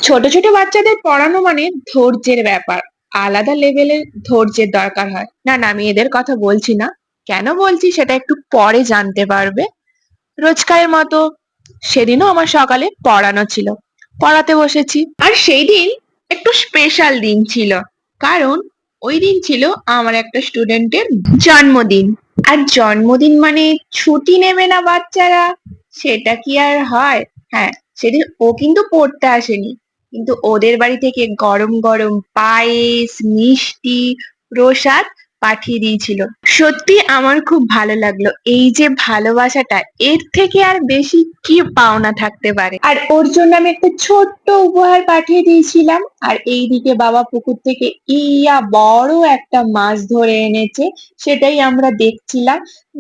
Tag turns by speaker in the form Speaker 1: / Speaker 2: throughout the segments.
Speaker 1: ছোট ছোট বাচ্চাদের পড়ানো মানে ধৈর্যের ব্যাপার। আলাদা লেভেলের ধৈর্যের দরকার হয়। না না, আমি এদের কথা বলছি না। কেন বলছি সেটা একটু পরে জানতে পারবে। রোজকারের মতো সেদিনও আমার সকালে পড়ানো ছিল। পড়াতে বসেছি। আর সেই দিন একটু স্পেশাল দিন ছিল। কারণ ওই দিন ছিল আমার একটা স্টুডেন্টের জন্মদিন। আর জন্মদিন মানে ছুটি নেবে না বাচ্চারা, সেটা কি আর হয়? হ্যাঁ, সেদিন ও কিন্তু পড়তে আসেনি, কিন্তু ওদের বাড়ি থেকে গরম গরম পায়েস, মিষ্টি, প্রসাদ পাঠিয়ে দিয়েছিল। সত্যি আমার খুব ভালো লাগলো। এই যে ভালোবাসাটা, এর থেকে আর বেশি কি পাওনা থাকতে পারে। আর ওর জন্য আমি একটা ছোট্ট উপহার পাঠিয়ে দিয়েছিলাম। আর এইদিকে বাবা পুকুর থেকে ইয়া বড় একটা মাছ ধরে এনেছে, সেটাই আমরা দেখছিলাম।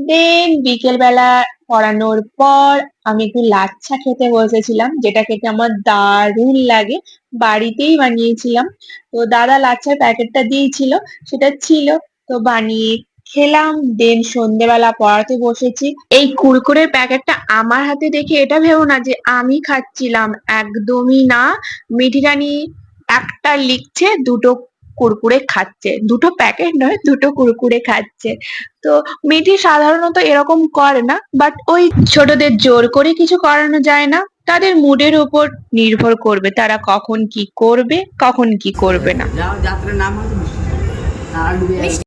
Speaker 1: দেন বিকেল বেলা পড়ানোর পর আমি একটু লাচ্ছা খেতে বসেছিলাম, যেটা খেতে আমার দারুণ লাগে। বাড়িতেই বানিয়েছিলাম। তো দাদা লাচ্ছার প্যাকেটটা দিয়েছিল, সেটা ছিল, তো বানিয়ে খেলাম। দেন সন্ধেবেলা পড়াতে বসেছি। এই কুরকুরের প্যাকেটটা আমার হাতে দেখে এটা ভেবো না যে আমি খাচ্ছিলাম, একদমই না। মিঠি রানী একটা লিখছে, দুটো কুরকুরে খাচ্ছে, দুটো প্যাকেট নয়, দুটো কুরকুরে খাচ্ছে। তো মিঠি সাধারণত এরকম করে না, বাট ওই ছোটদের জোর করে কিছু করানো যায় না। তাদের মুডের উপর নির্ভর করবে তারা কখন কি করবে, কখন কি করবে না।
Speaker 2: যাত্রার নাম হচ্ছে